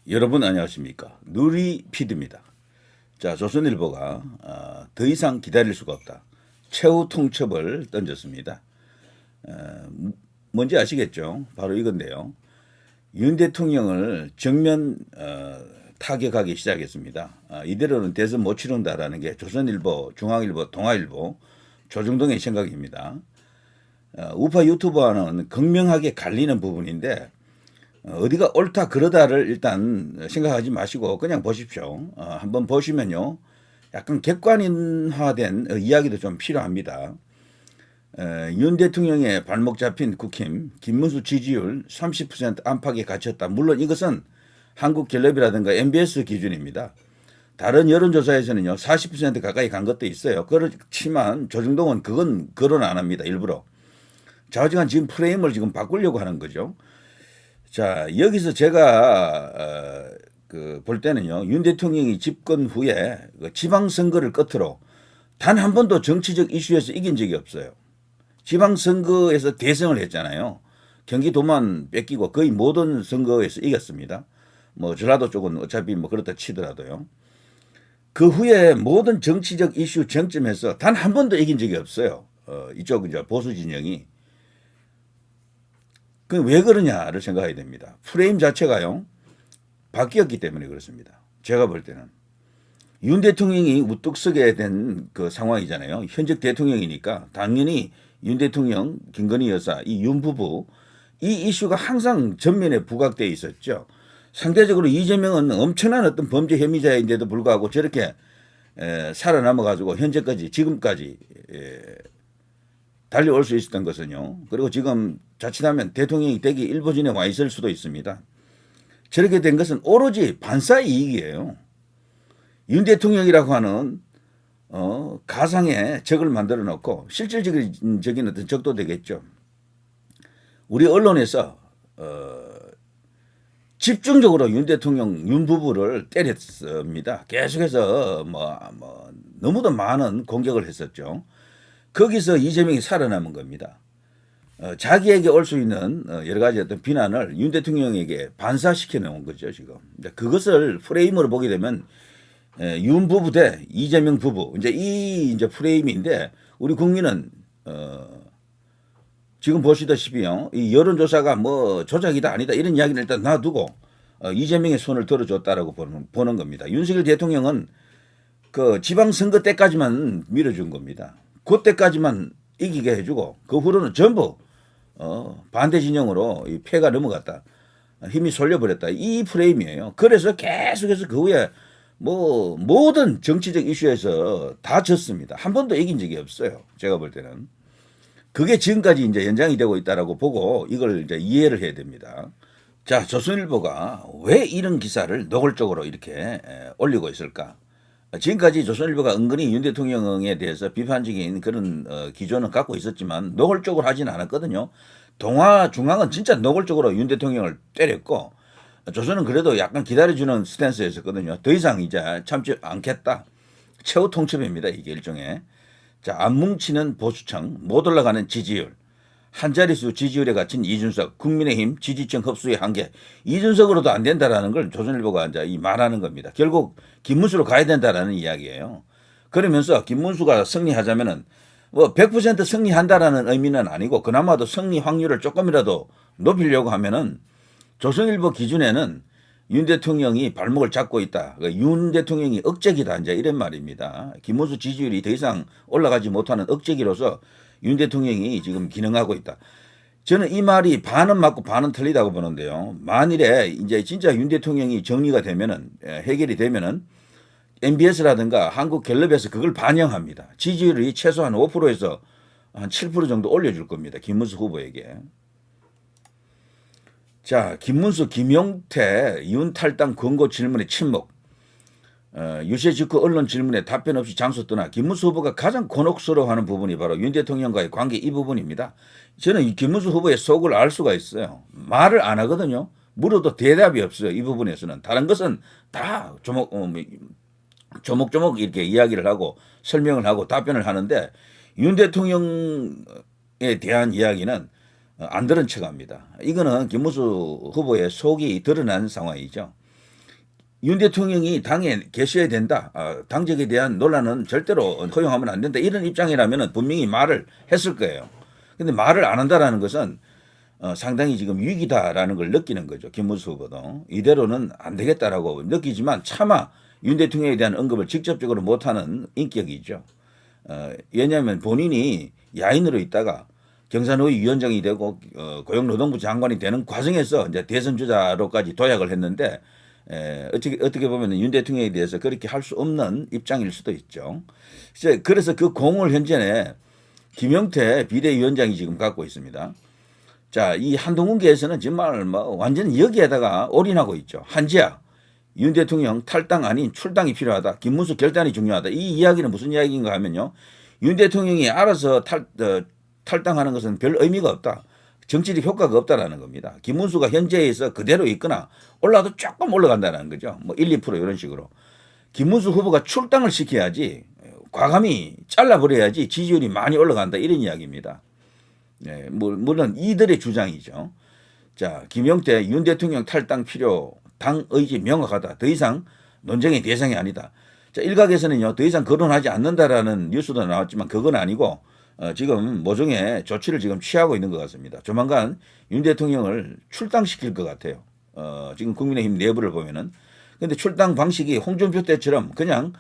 여러분 안녕하십니까. 누리피드입니다. 자, 조선일보가 더 이상 기다릴 수가 없다. 최후 통첩을 던졌습니다. 뭔지 아시겠죠? 바로 이건데요. 윤 대통령을 정면 타격하기 시작했습니다. 이대로는 대선 못 치른다라는 게 조선일보, 중앙일보, 동아일보, 조중동의 생각입니다. 우파 유튜버와는 극명하게 갈리는 부분인데 어디가 옳다 그러다를 일단 생각하지 마시고 그냥 보십시오. 한번 보시면요. 약간 객관화된 이야기도 좀 필요합니다. 윤 대통령의 발목 잡힌 국힘, 김문수 지지율 30% 안팎에 갇혔다. 물론 이것은 한국갤럽이라든가 MBS 기준입니다. 다른 여론조사에서는요, 40% 가까이 간 것도 있어요. 그렇지만 조중동은 그건 거론 안 합니다. 일부러. 좌우지간 지금 프레임을 지금 바꾸려고 하는 거죠. 자, 여기서 제가 볼 때는요. 윤 대통령이 집권 후에 그 지방선거를 끝으로 단 한 번도 정치적 이슈에서 이긴 적이 없어요. 지방선거에서 대승을 했잖아요. 경기도만 뺏기고 거의 모든 선거에서 이겼습니다. 뭐 전라도 쪽은 어차피 뭐 그렇다 치더라도요. 그 후에 모든 정치적 이슈 쟁점에서 단 한 번도 이긴 적이 없어요. 이쪽 이제 보수 진영이. 그 왜 그러냐를 생각해야 됩니다. 프레임 자체가요. 바뀌었기 때문에 그렇습니다. 제가 볼 때는. 윤 대통령이 우뚝 서게 된 그 상황이잖아요. 현직 대통령이니까 당연히 윤 대통령, 김건희 여사, 이 윤 부부 이 이슈가 항상 전면에 부각되어 있었죠. 상대적으로 이재명은 엄청난 어떤 범죄 혐의자인데도 불구하고 저렇게 살아남아 가지고 현재까지 지금까지 달려올 수 있었던 것은요. 그리고 지금 자칫하면 대통령이 되기 일보전에 와 있을 수도 있습니다. 저렇게 된 것은 오로지 반사 이익이에요. 윤 대통령이라고 하는 가상의 적을 만들어 놓고 실질적인 어떤 적도 되겠죠. 우리 언론에서 집중적으로 윤 대통령, 윤 부부를 때렸습니다. 계속해서 너무도 많은 공격을 했었죠. 거기서 이재명이 살아남은 겁니다. 자기에게 올 수 있는 여러 가지 어떤 비난을 윤 대통령에게 반사시켜 놓은 거죠, 지금. 그것을 프레임으로 보게 되면 윤 부부 대 이재명 부부 이제 프레임인데 우리 국민은 지금 보시다시피요, 이 여론조사가 뭐 조작이다 아니다 이런 이야기를 일단 놔두고 이재명의 손을 들어줬다라고 보는 겁니다. 윤석열 대통령은 그 지방선거 때까지만 밀어준 겁니다. 그때까지만 이기게 해주고 그 후로는 전부 반대 진영으로 이 패가 넘어갔다. 힘이 쏠려버렸다. 이 프레임이에요. 그래서 계속해서 그 후에 뭐 모든 정치적 이슈에서 다 졌습니다. 한 번도 이긴 적이 없어요. 제가 볼 때는. 그게 지금까지 이제 연장이 되고 있다라고 보고 이걸 이제 이해를 해야 됩니다. 자, 조선일보가 왜 이런 기사를 노골적으로 이렇게 올리고 있을까? 지금까지 조선일보가 은근히 윤 대통령에 대해서 비판적인 그런 기조는 갖고 있었지만 노골적으로 하지는 않았거든요. 동아중앙은 진짜 노골적으로 윤 대통령을 때렸고 조선은 그래도 약간 기다려주는 스탠스였었거든요. 더 이상 이제 참지 않겠다. 최후 통첩입니다. 이게 일종의. 자, 안 뭉치는 보수층, 못 올라가는 지지율. 한 자릿수 지지율에 갇힌 이준석, 국민의힘 지지층 흡수의 한계. 이준석으로도 안 된다라는 걸 조선일보가 이제 말하는 겁니다. 결국 김문수로 가야 된다라는 이야기예요. 그러면서 김문수가 승리하자면은 뭐 100% 승리한다라는 의미는 아니고 그나마도 승리 확률을 조금이라도 높이려고 하면은 조선일보 기준에는 윤 대통령이 발목을 잡고 있다. 윤 대통령이 억제기다. 이제 이런 말입니다. 김문수 지지율이 더 이상 올라가지 못하는 억제기로서 윤 대통령이 지금 기능하고 있다. 저는 이 말이 반은 맞고 반은 틀리다고 보는데요. 만일에 이제 진짜 윤 대통령이 정리가 되면은 해결이 되면은 MBS라든가 한국갤럽에서 그걸 반영합니다. 지지율이 최소한 5%에서 한 7% 정도 올려줄 겁니다. 김문수 후보에게. 자, 김문수, 김용태, 윤 탈당 권고 질문에 침묵. 유세 직후 언론 질문에 답변 없이 장소 떠나 김문수 후보가 가장 곤혹스러워하는 부분이 바로 윤 대통령과의 관계 이 부분입니다. 저는 이 김문수 후보의 속을 알 수가 있어요. 말을 안 하거든요. 물어도 대답이 없어요. 이 부분에서는. 다른 것은 다 조목조목 이렇게 이야기를 하고 설명을 하고 답변을 하는데 윤 대통령에 대한 이야기는 안 들은 척합니다. 이거는 김문수 후보의 속이 드러난 상황이죠. 윤 대통령이 당에 계셔야 된다. 당적에 대한 논란은 절대로 허용하면 안 된다. 이런 입장이라면 분명히 말을 했을 거예요. 근데 말을 안 한다라는 것은 상당히 지금 위기다라는 걸 느끼는 거죠. 김문수 후보도. 이대로는 안 되겠다라고 느끼지만 차마 윤 대통령에 대한 언급을 직접적으로 못하는 인격이죠. 왜냐하면 본인이 야인으로 있다가 경산의 위원장이 되고 고용노동부 장관이 되는 과정에서 이제 대선 주자로까지 도약을 했는데 어떻게 보면 윤 대통령에 대해서 그렇게 할 수 없는 입장일 수도 있죠. 그래서 그 공을 현재는 김용태 비대위원장이 지금 갖고 있습니다. 자, 이 한동훈계에서는 정말 뭐 완전 여기에다가 올인하고 있죠. 한지야, 윤 대통령 탈당 아닌 출당이 필요하다. 김문수 결단이 중요하다. 이 이야기는 무슨 이야기인가 하면요. 윤 대통령이 알아서 탈당하는 것은 별 의미가 없다. 정치적 효과가 없다라는 겁니다. 김문수가 현재에서 그대로 있거나 올라도 조금 올라간다는 거죠. 뭐 1, 2% 이런 식으로. 김문수 후보가 출당을 시켜야지 과감히 잘라버려야지 지지율이 많이 올라간다 이런 이야기입니다. 네, 물론 이들의 주장이죠. 자, 김용태 윤 대통령 탈당 필요 당 의지 명확하다. 더 이상 논쟁의 대상이 아니다. 자, 일각에서는요 더 이상 거론하지 않는다라는 뉴스도 나왔지만 그건 아니고 지금 모종의 조치를 지금 취하고 있는 것 같습니다. 조만간 윤 대통령을 출당시킬 것 같아요. 지금 국민의힘 내부를 보면은. 근데 출당 방식이 홍준표 때처럼 그냥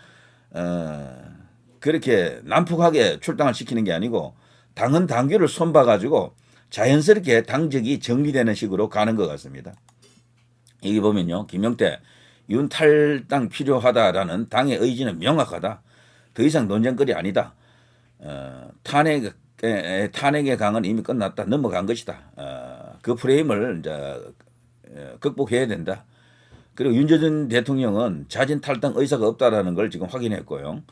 그렇게 난폭하게 출당을 시키는 게 아니고 당헌 당규를 손봐가지고 자연스럽게 당적이 정리되는 식으로 가는 것 같습니다. 여기 보면요. 김용태 윤 탈당 필요하다라는 당의 의지는 명확하다. 더 이상 논쟁거리 아니다. 탄핵의 강은 이미 끝났다. 넘어간 것이다. 그 프레임을 이제 극복해야 된다. 그리고 윤석열 대통령은 자진 탈당 의사가 없다라는 걸 지금 확인했고요.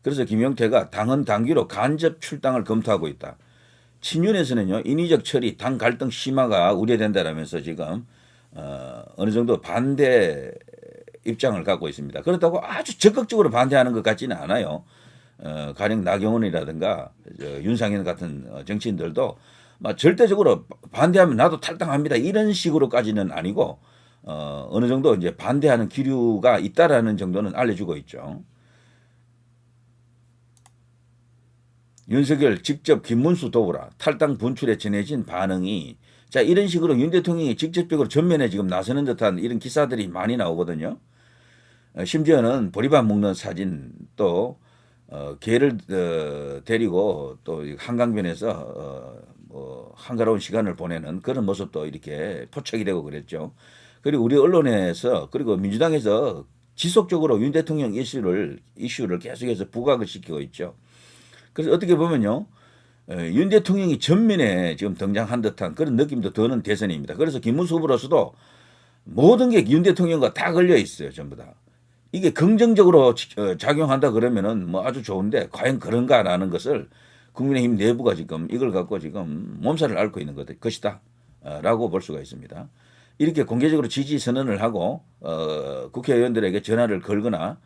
그래서 김용태가 당헌 당규로 간접 출당을 검토하고 있다. 친윤에서는요 인위적 처리, 당 갈등 심화가 우려된다라면서 지금 어느 정도 반대 입장을 갖고 있습니다. 그렇다고 아주 적극적으로 반대하는 것 같지는 않아요. 가령 나경원이라든가 윤상현 같은 정치인들도 절대적으로 반대하면 나도 탈당합니다 이런 식으로까지는 아니고 어느 정도 이제 반대하는 기류가 있다라는 정도는 알려주고 있죠. 윤석열 직접 김문수 도우라 탈당 분출에 전해진 반응이 자 이런 식으로 윤 대통령이 직접적으로 전면에 지금 나서는 듯한 이런 기사들이 많이 나오거든요. 심지어는 보리밥 먹는 사진 또 개를 데리고 또 한강변에서 뭐 한가로운 시간을 보내는 그런 모습도 이렇게 포착이 되고 그랬죠. 그리고 우리 언론에서 그리고 민주당에서 지속적으로 윤 대통령 이슈를 계속해서 부각을 시키고 있죠. 그래서 어떻게 보면요. 윤 대통령이 전면에 지금 등장한 듯한 그런 느낌도 드는 대선입니다. 그래서 김문수 후보로서도 모든 게 윤 대통령과 다 걸려 있어요. 전부 다. 이게 긍정적으로 작용한다 그러면은 뭐 아주 좋은데 과연 그런가라는 것을 국민의힘 내부가 지금 이걸 갖고 지금 몸살을 앓고 있는 것이다 라고 볼 수가 있습니다. 이렇게 공개적으로 지지 선언을 하고 국회의원들에게 전화를 걸거나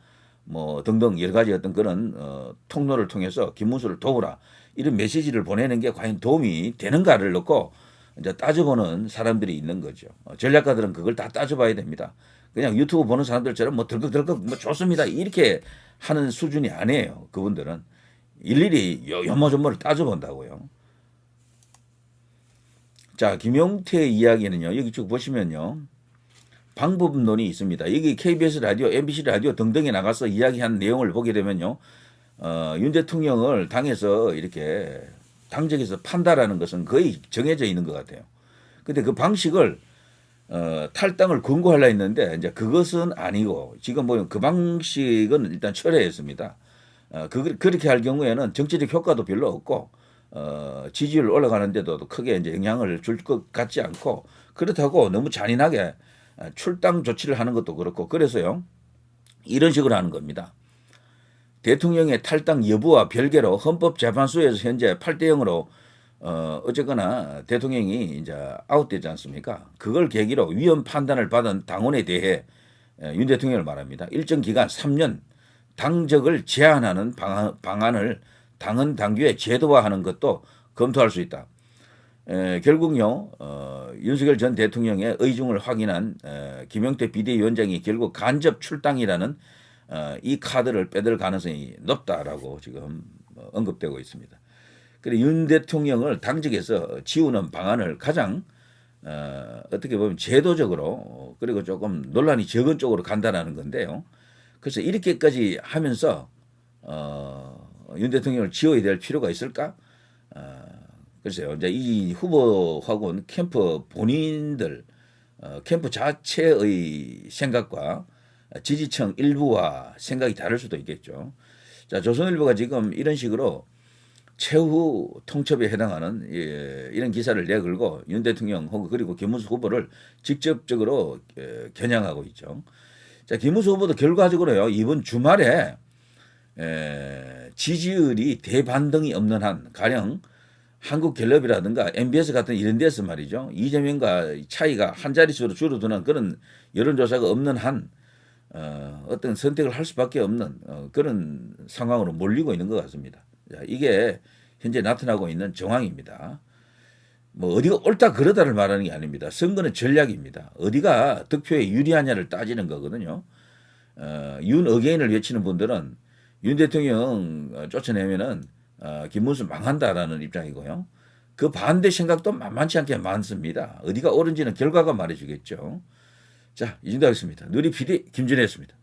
뭐 등등 여러 가지 어떤 그런 통로를 통해서 김문수를 도우라 이런 메시지를 보내는 게 과연 도움이 되는가를 놓고 이제 따져보는 사람들이 있는 거죠. 전략가들은 그걸 다 따져봐야 됩니다. 그냥 유튜브 보는 사람들처럼 뭐 덜컥덜컥 뭐 좋습니다 이렇게 하는 수준이 아니에요. 그분들은 일일이 요모조모를 따져본다고요. 자, 김용태 이야기는요. 여기 쭉 보시면요. 방법론이 있습니다. 여기 KBS 라디오, MBC 라디오 등등에 나가서 이야기한 내용을 보게 되면요. 윤 대통령을 당에서 이렇게 당적에서 판다라는 것은 거의 정해져 있는 것 같아요. 근데 그 방식을 탈당을 권고하려 했는데 이제 그것은 아니고 지금 보면 그 방식은 일단 철회했습니다. 그렇게 할 경우에는 정치적 효과도 별로 없고 지지율 올라가는데도 크게 이제 영향을 줄 것 같지 않고 그렇다고 너무 잔인하게 출당 조치를 하는 것도 그렇고 그래서요 이런 식으로 하는 겁니다. 대통령의 탈당 여부와 별개로 헌법재판소에서 현재 8대0으로 어쨌거나 대통령이 이제 아웃되지 않습니까? 그걸 계기로 위헌 판단을 받은 당원에 대해 윤 대통령을 말합니다. 일정 기간 3년 당적을 제한하는 방안을 당헌 당규에 제도화하는 것도 검토할 수 있다. 결국요 윤석열 전 대통령의 의중을 확인한 김용태 비대위원장이 결국 간접 출당이라는 이 카드를 빼들 가능성이 높다라고 지금 언급되고 있습니다. 그리고 윤 대통령을 당직에서 지우는 방안을 가장 어떻게 보면 제도적으로 그리고 조금 논란이 적은 쪽으로 간다라는 건데요. 그래서 이렇게까지 하면서 윤 대통령을 지워야 될 필요가 있을까? 글쎄요. 이제 이 후보하고는 캠프 본인들 캠프 자체의 생각과 지지층 일부와 생각이 다를 수도 있겠죠. 자, 조선일보가 지금 이런 식으로 최후 통첩에 해당하는 이런 기사를 내걸고 윤 대통령 혹은 그리고 김문수 후보를 직접적으로 겨냥하고 있죠. 자, 김문수 후보도 결과적으로요 이번 주말에 지지율이 대반등이 없는 한 가령 한국갤럽이라든가 MBS 같은 이런 데서 말이죠 이재명과 차이가 한 자릿수로 줄어드는 그런 여론조사가 없는 한 어떤 선택을 할 수밖에 없는 그런 상황으로 몰리고 있는 것 같습니다. 자, 이게 현재 나타나고 있는 정황입니다. 뭐 어디가 옳다 그러다를 말하는 게 아닙니다. 선거는 전략입니다. 어디가 득표에 유리하냐를 따지는 거거든요. 윤 어게인을 외치는 분들은 윤 대통령 쫓아내면은 김문수 망한다라는 입장이고요. 그 반대 생각도 만만치 않게 많습니다. 어디가 옳은지는 결과가 말해주겠죠. 자, 이 정도 하겠습니다. 누리 PD 김준혜였습니다.